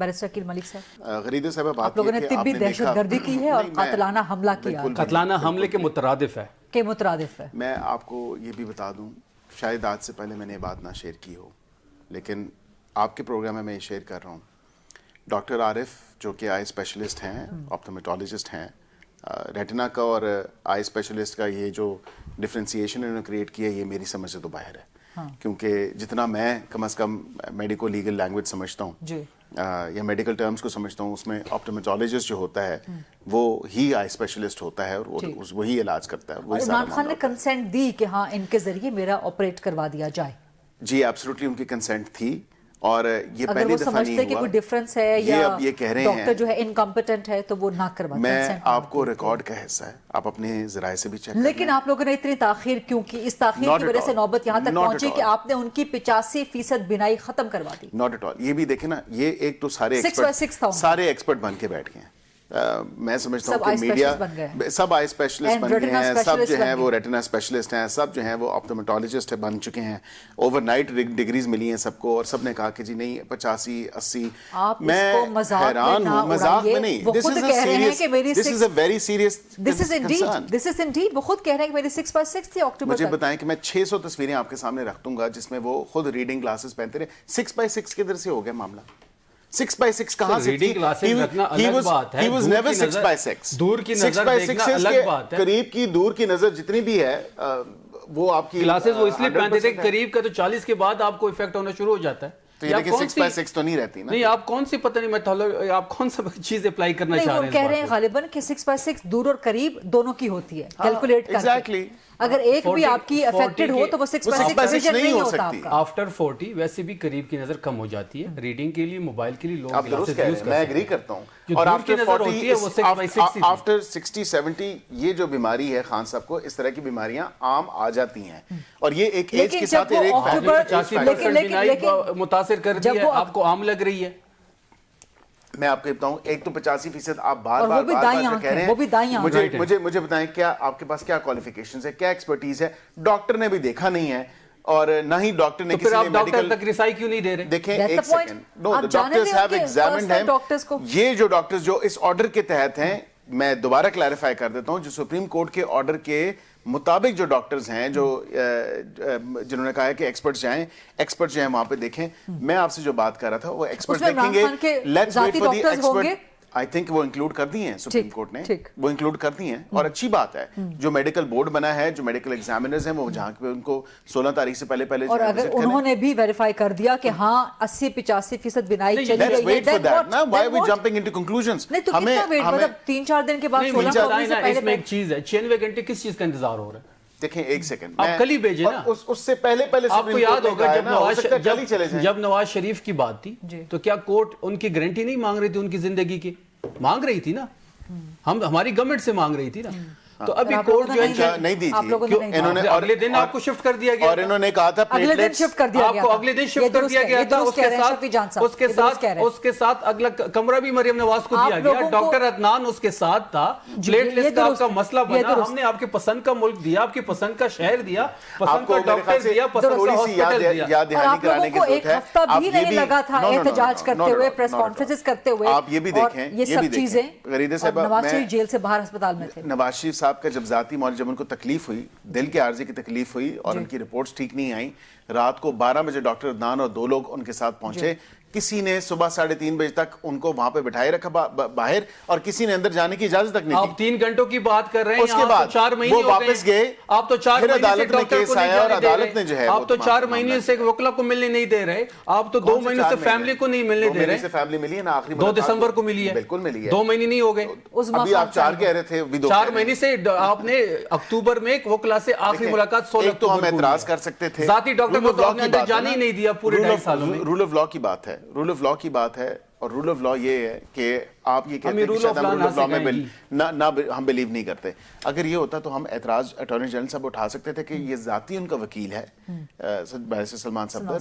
Barrister Aqeel Malik साहब? गरीदे साहब, बात आप लोगों ने तिब्बी दहशतगर्दी की है और कातलाना हमला किया, कातलाना हमले के मुतरादिफ है, के मुतरादिफ है। मैं आपको ये भी बता दूं, शायद आज से पहले मैंने ये बात ना शेयर की हो, लेकिन आपके प्रोग्राम में मैं ये शेयर कर रहा हूँ। डॉक्टर आरिफ जो कि आई स्पेशलिस्ट हैं, ऑप्टोमेट्रोलॉजिस्ट हैं, रेटिना का और आई स्पेशलिस्ट का ये जो डिफ्रेंसिएशन इन्होंने क्रिएट किया, ये मेरी समझ से तो बाहर है। क्योंकि जितना मैं कम से कम मेडिको लीगल लैंग्वेज समझता हूँ या मेडिकल टर्म्स को समझता हूँ, उसमें ऑप्टोमेट्रोलॉजिस्ट जो होता है वो ही आई स्पेशलिस्ट होता है और वही इलाज करता है। और इमरान खान ने कंसेंट दी कि हाँ इनके जरिए मेरा ऑपरेट करवा दिया जाए? जी एब्सोल्युटली उनकी कंसेंट थी, और ये अगर पहली वो दफा नहीं समझते कि हुआ। कोई डिफरेंस है या अब ये कह रहे डॉक्टर हैं जो है इनकम्पिटेंट है तो वो ना करवाते। मैं आपको रिकॉर्ड का हिस्सा है, आप अपने जराए से भी चेक कर लेकिन आप लोगों ने इतनी ताखीर क्यों की? इस ताखीर की वजह से नौबत यहाँ तक पहुंची कि आपने उनकी 85% बिनाई खत्म करवा दी। Not at all. ये भी देखे ना, ये एक तो सारे 6 by 6 था। सारे एक्सपर्ट बन के बैठ गए हैं। मैं समझता हूँ कि मीडिया सब आई स्पेशलिस्ट बन गए हैं, सब जो हैं वो रेटिना स्पेशलिस्ट हैं, सब जो हैं वो ऑप्टोमेट्रोलॉजिस्ट बन चुके हैं, ओवरनाइट डिग्रीज मिली हैं सबको, और सब ने कहा कि जी नहीं 85-80। मैं हैरान हूँ, मजाक में नहीं, this is a very serious, this is Indeed वो खुद कह रहे हैं कि मेरी 6 by 6 थी अक्टूबर। मुझे बताएं कि मैं 600 तस्वीरें आपके सामने रख दूंगा जिसमें वो खुद रीडिंग ग्लासेस पहनते रहे। 6 by 6 किधर से हो गया मामला? 6 by 6 कहाँ से? रीडिंग ग्लासेस रखना अलग बात है, he was never 6 by 6। दूर की नजर देखना अलग बात है। करीब की दूर की नजर जितनी भी है वो आपकी ग्लासेस वो इसलिए पहनते थे करीब का तो 40 के बाद आपको इफेक्ट होना शुरू हो जाता है। तो ये देखिए 6 by 6 तो नहीं रहती ना। नहीं, आप कौन सी पता नहीं मेथोडोलॉजी, आप कौन सा चीज अप्लाई करना चाह रहे हैं? कह रहे हैं गालिबन कि 6 by 6 दूर और करीब दोनों की होती है, कैलकुलेट करके। एग्जैक्टली। अगर एक भी आपकी अफेक्टेड हो तो वो 6 by 6 विजन नहीं हो सकती। आफ्टर 40 वैसे भी करीब की नजर कम हो जाती है। रीडिंग के लिए, मोबाइल के लिए लोग आप दुरुस्त कह रहे हैं, मैं एग्री करता हूँ। और आफ्टर 40 आफ्टर 60-70 ये जो बीमारी है खान साहब को, इस तरह की बीमारियां आम आ जाती हैं, और ये एक एज के साथ मुतासिर कर दिया, आपको आम लग रही है। मैं आपको बताऊं, एक तो 85% आप बार बार कह रहे हैं, मुझे बताएं क्या आपके पास क्या क्वालिफिकेशंस है, क्या एक्सपर्टीज है? डॉक्टर ने भी देखा नहीं है और ना ही डॉक्टर ने किसी ने मेडिकल तक रिसाई क्यों नहीं दे रहे? देखें एक second, know the doctors have examined him. ये जो डॉक्टर्स जो इस ऑर्डर के तहत हैं, मैं दोबारा क्लैरिफाई कर देता हूं, जो सुप्रीम कोर्ट के ऑर्डर के मुताबिक जो डॉक्टर्स हैं जो जिन्होंने कहा है कि एक्सपर्ट्स जाएं, एक्सपर्ट जो हैं वहां पे देखें। मैं आपसे जो बात कर रहा था वो एक्सपर्ट देखेंगे, let's wait for the expert. I think वो इंक्लूड कर दी हैं सुप्रीम कोर्ट ने, वो इंक्लूड कर दी हैं, और अच्छी बात है। जो मेडिकल बोर्ड बना है, जो मेडिकल एग्जामिनर्स हैं, वो जहाँ पे उनको 16 तारीख से पहले और अगर उन्होंने भी वेरीफाई कर दिया कि हाँ 80-85% बिनाई चली गई है, वेट फॉर दैट ना, why are we jumping into conclusions? हमें मतलब 3-4 दिन के बाद 16 इसमें एक चीज है, 96 घंटे किस चीज का इंतजार हो रहा है? देखें एक सेकंड, आप कल ही भेजे ना, उससे पहले आपको याद होगा जब नवाज शरीफ की बात थी तो क्या कोर्ट उनकी गारंटी नहीं मांग रही थी? उनकी जिंदगी की मांग रही थी ना, हम हमारी गवर्नमेंट से मांग रही थी ना। तो अभी कोर्ट जो है नहीं दी थी, इन्होंने अगले दिन आपको शिफ्ट कर दिया गया, और इन्होंने कहा था अगले दिन शिफ्ट कर दिया गया, आपको अगले दिन शिफ्ट कर दिया गया था। उसके साथ अगला कमरा भी मरियम नवाज को दिया गया, डॉक्टर अदनान उसके साथ था। प्लेटलेस का आपका मसला बना, हमने आपके पसंद का मुल्क दिया, आपकी पसंद का शहर दिया, पसंद का डॉक्टर दिया, पसंद का हॉस्पिटल दिया। याद दहानी कराने की जरूरत है। एक हफ्ता भी नहीं लगा था एहतजाज करते हुए, प्रेस कॉन्फ्रेंसेस करते हुए। आप ये भी देखें, ये सब चीजें गरीदे साहब, नवाज शरीफ जेल से बाहर अस्पताल में थे। नवाज शरीफ साहब का जब जाती जब उनको तकलीफ हुई, दिल के आर्जे की तकलीफ हुई और उनकी रिपोर्ट्स ठीक नहीं आई, रात को 12 बजे डॉक्टर अदनान और 2 लोग उनके साथ पहुंचे। किसी ने सुबह 3:30 बजे तक उनको वहां पे बिठाए रखा बाहर, और किसी ने अंदर जाने की इजाजत तक नहीं दी। आप 3 घंटों की बात कर रहे हैं, उसके बाद 4 महीने वो वापस गए, आप तो 4 महीने अदालत में केस आया और अदालत ने जो है आप तो 4 महीने से वकील को मिलने नहीं दे रहे, आप तो 2 महीने से फैमिली को नहीं मिलने दे रहे। फैमिली मिली है ना, आखिरी 2 दिसंबर को मिली है, बिल्कुल मिली है, 2 महीने नहीं हो गए। अभी आप 4 कह रहे थे, 4 महीने से आपने अक्टूबर में एक वकील से आखिरी मुलाकात 16 तो हम एतराज कर सकते थे, जाती डॉक्टर को अंदर जाने ही नहीं दिया पूरे 2.5 सालों में। रूल ऑफ लॉ की बात है, रूल ऑफ लॉ की बात है, और रूल ऑफ लॉ ये है कि आप ये कहते हैं कि रूल ऑफ लॉ में ना हम बिलीव नहीं करते। अगर ये होता तो हम एतराज अटॉर्नी जनरल साहब उठा सकते थे कि ये जाती उनका वकील है बैरिस्टर सलमान सफदर,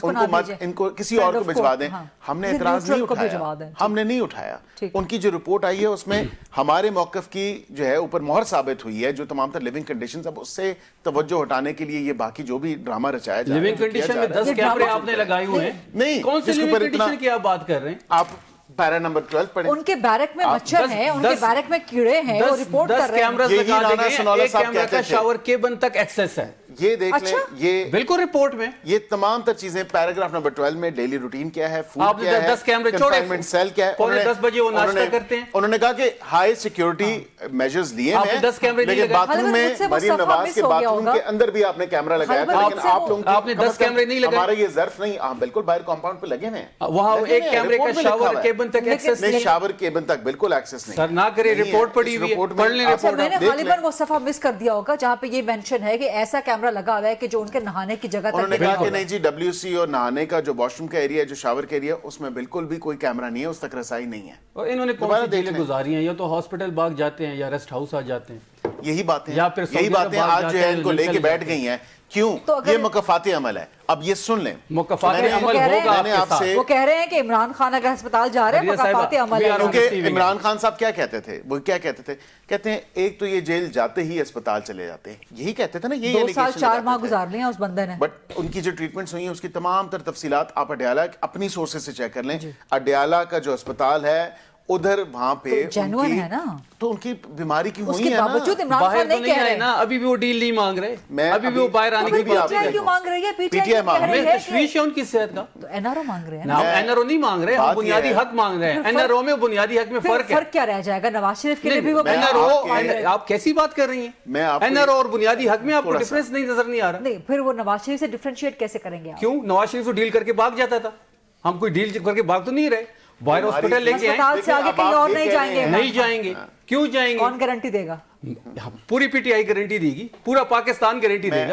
उनको मत इनको किसी और को भिजवा दें। हमने एतराज नहीं उठाया, हमने नहीं उठाया। उनकी जो रिपोर्ट आई है उसमें हमारे मौक़िफ़ की जो है ऊपर मोहर साबित हुई है, जो तमाम तर लिविंग कंडीशंस, अब उससे तवज्जो हटाने के लिए ये बाकी जो भी ड्रामा रचाया जा रहा है, लिविंग कंडीशन में 10 कैमरे आपने लगाए हुए हैं। नहीं, कौन सी लिविंग कंडीशन की आप बात कर रहे हैं? आप पैरा नंबर 12 पढ़ें। उनके बैरक में मच्छर हैं, उनके बैरक में कीड़े हैं, वो रिपोर्ट कर रहे हैं। यही राणा सनौला साहब कहते थे। शावर केबन तक एक्सेस है, ये देख अच्छा? लें, ये बिल्कुल रिपोर्ट में ये तमाम तर चीजें पैराग्राफ नंबर 12 में डेली रूटीन क्या है, फूड आपने क्या है, 10 कैमरे छोड़े, कंफाइनमेंट सेल क्या है, पौने 10 बजे वो नाश्ता उन्होंने- करते हैं। उन्होंने कहा कि हाई सिक्योरिटी मेजर्स लिए आपने हैं, 10 कैमरे नहीं लेकिन लगाए। बाथरूम मुझसे में वो मरीम सफा नवाज मिस के हो गया बाथरूम होगा। के अंदर भी आपने कैमरा लगाया था, लेकिन आपसे आप वो- लोगों आपने 10 कैमरे नहीं लगाए। हमारे ये ज़र्फ नहीं, आप बिल्कुल बाहर कंपाउंड पे लगे हुए हैं, वहां लगे एक हुए हैं, कैमरे का रिपोर्ट में लिखा शावर हुआ है। केबन तक एक्सेस नहीं, नहीं। शावर केबन तक बिल्कुल एक्सेस नहीं सर ना करे, नहीं है। रिपोर्ट पड़ी इस हुई है, रिपोर्ट में पढ़ लें आप- अच्छा, रिपोर्ट मैंने देख गालिबन लें। वो सफा मिस कर दिया होगा जहाँ पे ये मेंशन है कि ऐसा कैमरा लगा हुआ है कि जो उनके नहाने की जगह तक उन्होंने दिखा कहा कि होगा। नहीं जी, WC और नहाने का जो वॉशरूम का एरिया है, जो शावर का एरिया, उसमें बिल्कुल भी कोई कैमरा नहीं है, उस तक रसाई नहीं है। और इन्होंने कौन दोबारा सी देख जेलें लें। गुजारी हैं, या तो हॉस्पिटल भाग जाते हैं या रेस्ट हाउस आ जाते हैं। यही बातें या फिर यही सऊदी बातें अरब आज भाग जो जाते है हैं, इनको निकल लेके बैठ जाते गई हैं। क्यों? तो अगर- ये मुकफ़ाते अमल है। अब ये सुन लें, मुकफ़ाते मैंने- अमल कह रहे होगा हैं- आपके मैंने साथ। आपसे- वो कह रहे हैं कि इमरान खान अगर अस्पताल जा रहे हैं रिया साहिबा, मुकफ़ाते अमल है। we are on क्योंकि receiving इमरान खान साहब क्या कहते थे, वो क्या कहते थे, कहते हैं एक तो ये जेल जाते ही अस्पताल चले जाते हैं, यही कहते थे ना, ये 2 साल 4 माह गुजार लिए हैं उस बंदे ने। बट उनकी जो ट्रीटमेंट्स हुई हैं उसकी तमाम तर तफसीलात आप अडयाला अपनी सोर्सेज से चेक कर लें। अडयाला का जो अस्पताल है उधर वहां पे तो genuine उनकी- है ना? तो उनकी बीमारी की हुई उसके है ना। बावजूद इमरान बाहर खान तो नहीं नहीं कह आए रहे ना, अभी भी वो डील नहीं मांग रहे, मैं अभी भी वो बाहर आने तो की फिर बात PTI कर क्यों रहे मांग रही है? PTI PTI मांग कह रही रही हैं। है तशवीश है उनकी सेहत का तो NRO मांग रहे हैं ना, ना। एनआरओ नहीं मांग रहे, हम बात ये बुनियादी है। हक मांग रहे हैं। फिर फर्क- एनआरओ में बुनियादी हक में फिर फर्क है। फर्क क्या रह जाएगा? नवाज शरीफ के लिए भी वो मैं एनआरओ आपके- आप कैसी बात कर रही मैं हैं? आपको- एनआरओ और बुनियादी हक में आपको थोड़ा सा- डिफरेंस नहीं नजर नहीं आ रहा? नहीं, फिर वो नवाज शरीफ से डिफरेंशिएट कैसे करेंगे आप? क्यों? नवाज शरीफ तो डील करके भाग जाता था, हम कोई डील करके भाग तो नहीं रहे। बाहर हमारी- हॉस्पिटल लेके आए, अस्पताल से आगे अब कहीं आप और ये नहीं कह रहे जाएंगे हैं- नहीं जाएंगे। क्यों जाएंगे? कौन गारंटी देगा? पूरी पीटीआई गारंटी देगी, पूरा पाकिस्तान गारंटी देगा।